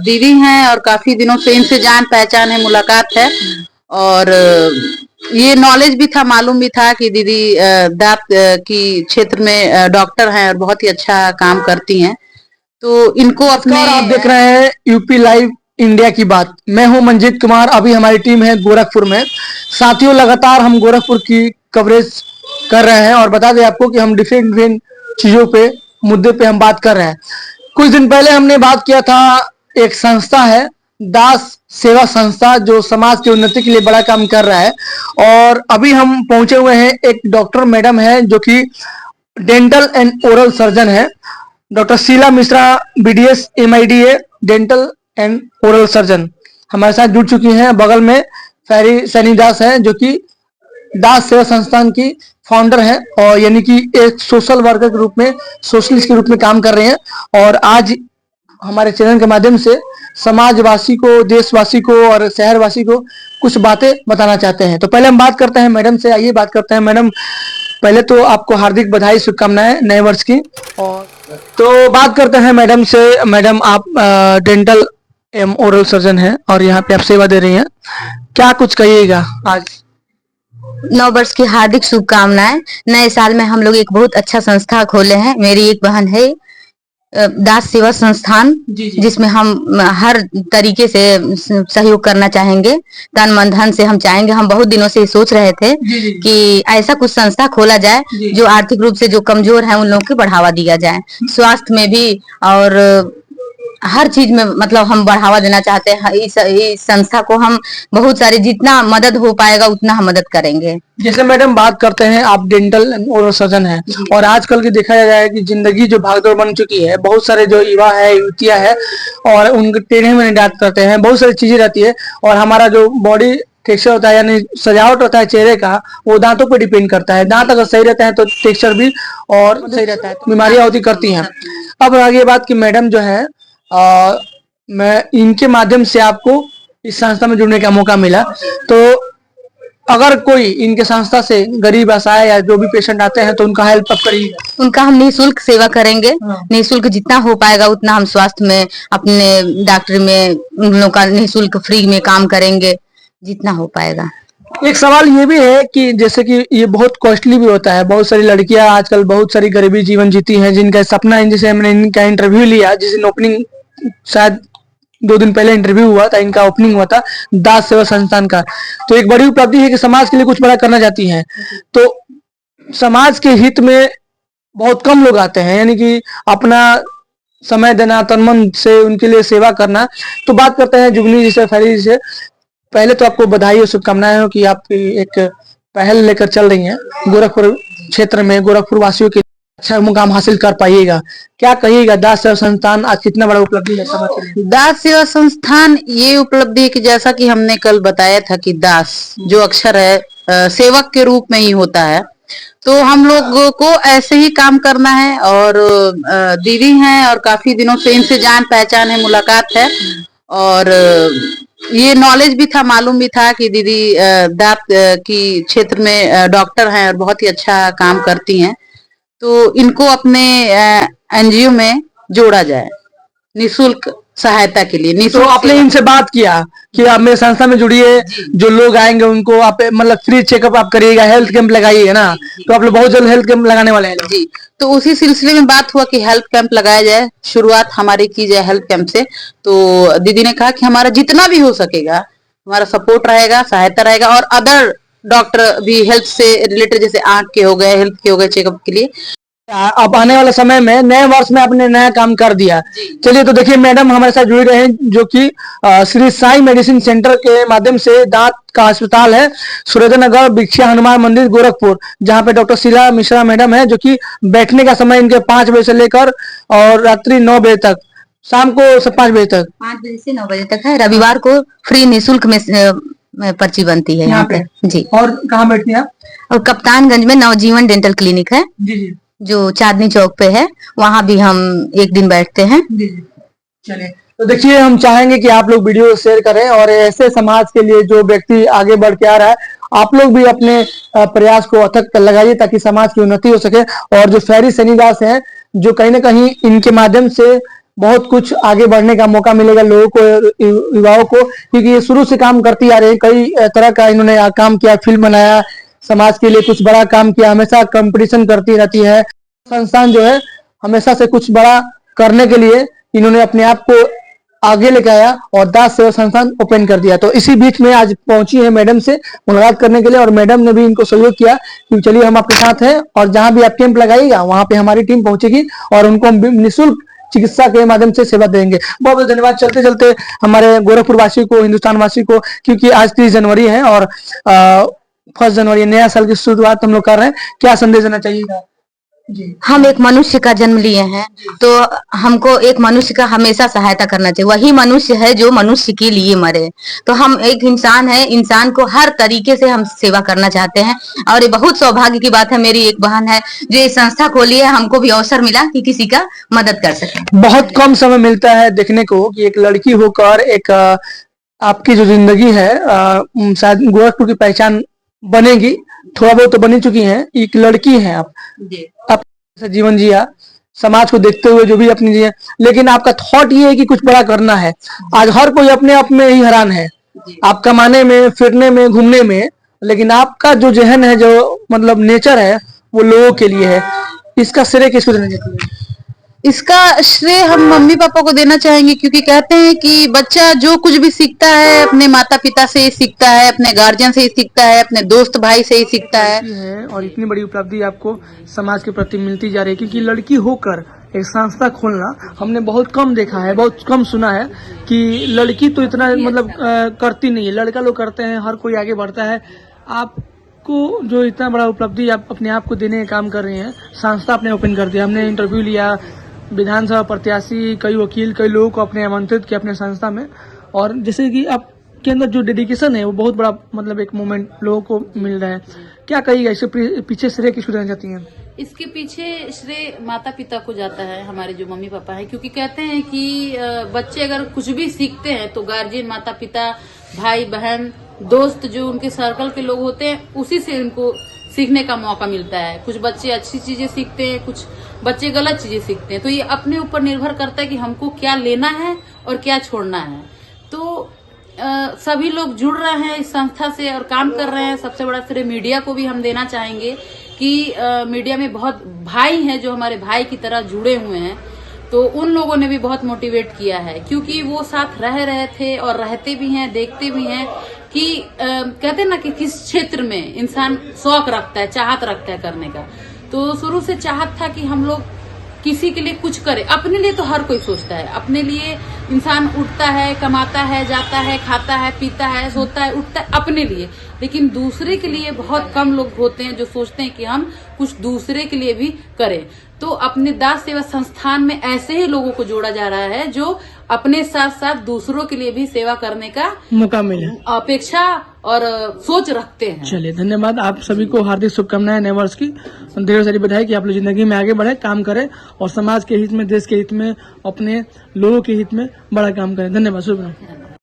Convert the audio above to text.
दीदी हैं और काफी दिनों से इनसे जान पहचान है, मुलाकात है। और ये नॉलेज भी था, मालूम भी था कि दीदी दांत की क्षेत्र में डॉक्टर हैं और बहुत ही अच्छा काम करती हैं। तो इनको अपने आप देख रहे हैं यूपी लाइव इंडिया की बात। मैं हूं मंजीत कुमार। अभी हमारी टीम है गोरखपुर में। साथियों, लगातार हम गोरखपुर की कवरेज कर रहे हैं और बता दें आपको कि हम डिफरेंट चीजों पे, मुद्दे पे हम बात कर रहे हैं। कुछ दिन पहले हमने बात किया था, एक संस्था है दास सेवा संस्था, जो समाज की उन्नति के लिए बड़ा काम कर रहा है। और अभी हम पहुंचे हुए हैं, एक डॉक्टर मैडम है जो कि डेंटल एंड ओरल सर्जन है, doctor Sheela Mishra, BDS MIDA, dental and oral surgeon हमारे साथ जुड़ चुकी हैं। बगल में फैरी सैनी दास है जो कि दास सेवा संस्थान की फाउंडर है और यानी कि एक सोशल वर्कर के रूप में, सोशलिस्ट के रूप में काम कर रहे हैं। और आज हमारे चैनल के माध्यम से समाजवासी को, देशवासी को और शहरवासी को कुछ बातें बताना चाहते हैं। तो पहले हम बात करते हैं मैडम से। आइए बात करते हैं मैडम। पहले तो आपको हार्दिक बधाई, शुभकामनाएं नए वर्ष की। और तो बात करते हैं मैडम से। मैडम, आप डेंटल एम ओरल सर्जन हैं और यहाँ पे आप सेवा दे रही हैं, क्या कुछ कहिएगा आज? नव वर्ष की हार्दिक शुभकामनाएं। नए साल में हम लोग एक बहुत अच्छा संस्था खोले हैं। मेरी एक बहन है दास सेवा संस्थान, जिसमें हम हर तरीके से सहयोग करना चाहेंगे, तन मन धन से हम चाहेंगे। हम बहुत दिनों से सोच रहे थे कि ऐसा कुछ संस्था खोला जाए जो आर्थिक रूप से जो कमजोर है उन लोगों को बढ़ावा दिया जाए, स्वास्थ्य में भी और हर चीज में, मतलब हम बढ़ावा देना चाहते हैं। इस संस्था को हम बहुत सारे, जितना मदद हो पाएगा उतना हम मदद करेंगे। जैसे मैडम बात करते हैं, आप डेंटल ओरल सर्जन हैं और आजकल की देखा जाए कि जिंदगी जो भागदौड़ बन चुकी है, बहुत सारे जो युवा है, युवतियां है और उनके टेढ़े मेढ़े दांत करते हैं, बहुत सारी चीजें रहती है। और हमारा जो बॉडी टेक्सचर होता है, यानी सजावट होता है चेहरे का, वो दांतों पर डिपेंड करता है। दांत अगर सही रहता है तो टेक्सचर भी और सही रहता है, बीमारियां होती करती हैं। अब आगे बात की मैडम जो है, मैं इनके माध्यम से आपको इस संस्था में जुड़ने का मौका मिला। तो अगर कोई इनके संस्था से गरीब असहाय या जो भी पेशेंट आते हैं तो उनका हेल्प आप करिएगा? उनका हम निःशुल्क सेवा करेंगे। निःशुल्क जितना हो पाएगा उतना हम स्वास्थ्य में, अपने डॉक्टर में उन लोगों का निःशुल्क फ्री में काम करेंगे, जितना हो पाएगा। एक सवाल ये भी है कि जैसे कि ये बहुत कॉस्टली भी होता है। बहुत सारी लड़कियां आजकल बहुत सारी गरीबी जीवन जीती हैं, जिनका सपना है। जैसे हमने इनका इंटरव्यू लिया, जिस दिन ओपनिंग, शायद 2 दिन पहले इंटरव्यू हुआ था, इनका ओपनिंग हुआ था दास सेवा संस्थान का। तो एक बड़ी उपलब्धि है कि समाज के लिए कुछ बड़ा करना चाहती हैं। तो समाज के हित में बहुत कम लोग आते हैं, यानी कि अपना समय देना, तन मन से उनके लिए सेवा करना। तो बात करते हैं जुगनी जी से, फैरी जी से। पहले तो आपको बधाई और शुभकामनाएं हो कि आप एक पहल लेकर चल रही हैं गोरखपुर क्षेत्र में, गोरखपुर वासियों के अच्छा मुकाम हासिल कर पाइएगा। क्या कहिएगा, दास सेवा संस्थान आज कितना बड़ा उपलब्धि है समाज के लिए? दास सेवा संस्थान ये उपलब्धि है कि जैसा कि हमने कल बताया था कि दास जो अक्षर है सेवक के रूप में ही होता है। तो हम लोगों को ऐसे ही काम करना है। और दीदी हैं और काफी दिनों से इनसे जान पहचान है, मुलाकात है। और ये नॉलेज भी था, मालूम भी था कि दीदी दांत की क्षेत्र में डॉक्टर हैं और बहुत ही अच्छा काम करती हैं। तो इनको अपने एनजीओ में जोड़ा जाए निःशुल्क सहायता के लिए। तो आपने इनसे बात किया कि आप मेरे संस्था में जुड़िए, जो लोग आएंगे उनको आप मतलब फ्री चेकअप आप करिएगा, हेल्थ कैंप लगाइएगा ना? तो आप लोग बहुत जल्द हेल्थ कैंप लगाने वाले हैं जी। तो उसी सिलसिले में बात हुआ कि हेल्थ कैंप लगाया जाए, शुरुआत हमारी की जाए हेल्थ कैंप से। तो दीदी ने कहा कि हमारा जितना भी हो सकेगा हमारा सपोर्ट रहेगा, सहायता रहेगा। और अदर डॉक्टर भी हेल्थ से रिलेटेड, जैसे आंख के हो गए, हेल्थ के हो गए, चेकअप के लिए। अब आने वाले समय में, नए वर्ष में आपने नया काम कर दिया। चलिए, तो देखिए मैडम हमारे साथ जुड़े रहे, जो कि श्री साई मेडिसिन सेंटर के माध्यम से दांत का अस्पताल है, सूर्योदय भिक्षा हनुमान मंदिर गोरखपुर, जहां पे डॉक्टर शीला मिश्रा मैडम है, जो कि बैठने का समय इनके 5 बजे से लेकर और रात्रि 9 बजे तक, शाम को 5 बजे तक, 5 बजे से 9 बजे तक है। रविवार को फ्री निःशुल्क में पर्ची बनती है यहाँ पे। जी। और कहाँ बैठती हैं आप? और कप्तानगंज में नवजीवन डेंटल क्लिनिक है, जी, जो चांदनी चौक पे है, वहां भी हम एक दिन बैठते हैं। चलिए, तो देखिए हम चाहेंगे कि आप लोग वीडियो शेयर करें और ऐसे समाज के लिए जो व्यक्ति आगे बढ़ के आ रहा है, आप लोग भी अपने प्रयास को अथक लगाइए ताकि समाज की उन्नति हो सके। और जो फैरी सैनी दास हैं, जो कहीं ना कहीं इनके माध्यम से बहुत कुछ आगे बढ़ने का मौका मिलेगा लोगों को, युवाओं को, क्योंकि ये शुरू से काम करती आ रहे हैं। कई तरह का इन्होंने काम किया, फिल्म बनाया, समाज के लिए कुछ बड़ा काम किया, हमेशा कंपटीशन करती रहती है। संस्थान जो है हमेशा से कुछ बड़ा करने के लिए इन्होंने अपने आप को आगे लेके आया और दास सेवा संस्थान ओपन कर दिया। तो इसी बीच में आज पहुंची है मैडम से मुलाकात करने के लिए, और मैडम ने भी इनको सहयोग किया कि चलिए हम आपके साथ हैं और जहां भी आप कैंप लगाइएगा वहां पे हमारी टीम पहुंचेगी और उनको हम निःशुल्क चिकित्सा के माध्यम से सेवा देंगे। बहुत बहुत धन्यवाद। चलते चलते हमारे गोरखपुर वासी को, हिंदुस्तान वासी को, क्योंकि आज 30 जनवरी है और 1 जनवरी नया साल की शुरुआत हम लोग कर रहे हैं, क्या संदेश देना चाहिएगा? हम एक मनुष्य का जन्म लिए हैं, तो हमको एक मनुष्य का हमेशा सहायता करना चाहिए। वही मनुष्य है जो मनुष्य के लिए मरे। तो हम एक इंसान है, इंसान को हर तरीके से हम सेवा करना चाहते हैं। और ये बहुत सौभाग्य की बात है, मेरी एक बहन है जो ये संस्था खोली है, हमको भी अवसर मिला कि किसी का मदद कर सके। बहुत कम समय मिलता है देखने को कि एक लड़की होकर एक आपकी जो जिंदगी है शायद गोरखपुर की पहचान बनेगी, थोड़ा बहुत तो बनी चुकी है। एक लड़की है आप जीवन जिया, समाज को देखते हुए जो भी अपनी जिया, लेकिन आपका थॉट ये है कि कुछ बड़ा करना है। आज हर कोई अपने आप में ही हैरान है, आप कमाने में, फिरने में, घूमने में, लेकिन आपका जो जहन है, जो मतलब नेचर है, वो लोगों के लिए है। इसका श्रेय किसको देना चाहते हैं? इसका श्रेय हम मम्मी पापा को देना चाहेंगे, क्योंकि कहते हैं कि बच्चा जो कुछ भी सीखता है अपने माता पिता से ही सीखता है, अपने गार्जियन से ही सीखता है, अपने दोस्त भाई से ही सीखता है। और इतनी बड़ी उपलब्धि आपको समाज के प्रति मिलती जा रही है, क्योंकि लड़की होकर एक संस्था खोलना हमने बहुत कम देखा है, बहुत कम सुना है कि लड़की तो इतना मतलब करती नहीं है, लड़का लोग करते हैं, हर कोई आगे बढ़ता है। आपको जो इतना बड़ा उपलब्धि आप अपने आप को देने का काम कर रही हैं, संस्था आपने ओपन कर दिया। हमने इंटरव्यू लिया, विधानसभा प्रत्याशी, कई वकील, कई लोगों को अपने आमंत्रित किया अपने संस्था में, और जैसे कि आपके अंदर जो डेडिकेशन है वो बहुत बड़ा मतलब एक मोमेंट लोगों को मिल रहा है। क्या कहिएगा, इसके पीछे श्रेय किसको देना चाहती हैं? इसके पीछे श्रेय माता पिता को जाता है, हमारे जो मम्मी पापा हैं, क्योंकि कहते हैं कि बच्चे अगर कुछ भी सीखते हैं तो गार्जियन, माता पिता, भाई बहन, दोस्त, जो उनके सर्कल के लोग होते हैं, उसी से उनको सीखने का मौका मिलता है। कुछ बच्चे अच्छी चीजें सीखते हैं, कुछ बच्चे गलत चीजें सीखते हैं। तो ये अपने ऊपर निर्भर करता है कि हमको क्या लेना है और क्या छोड़ना है। तो सभी लोग जुड़ रहे हैं इस संस्था से और काम कर रहे हैं। सबसे बड़ा श्रेय मीडिया को भी हम देना चाहेंगे कि मीडिया में बहुत भाई हैं जो हमारे भाई की तरह जुड़े हुए हैं, तो उन लोगों ने भी बहुत मोटिवेट किया है, क्योंकि वो साथ रह रहे थे और रहते भी हैं, देखते भी हैं कि कहते हैं ना कि किस क्षेत्र में इंसान शौक रखता है, चाहत रखता है करने का। तो शुरू से चाहत था कि हम लोग किसी के लिए कुछ करे। अपने लिए तो हर कोई सोचता है, अपने लिए इंसान उठता है, कमाता है, जाता है, खाता है, पीता है, सोता है, उठता है अपने लिए, लेकिन दूसरे के लिए बहुत कम लोग होते हैं जो सोचते हैं कि हम कुछ दूसरे के लिए भी करें। तो अपने दास सेवा संस्थान में ऐसे ही लोगों को जोड़ा जा रहा है जो अपने साथ साथ दूसरों के लिए भी सेवा करने का मौका मिले, अपेक्षा और सोच रखते हैं। चलिए, धन्यवाद। आप सभी को हार्दिक शुभकामनाएं नए वर्ष की। ढेर सारी बधाई कि आप लोग जिंदगी में आगे बढ़े, काम करें और समाज के हित में, देश के हित में, अपने लोगों के हित में बड़ा काम करें। धन्यवाद। शुभ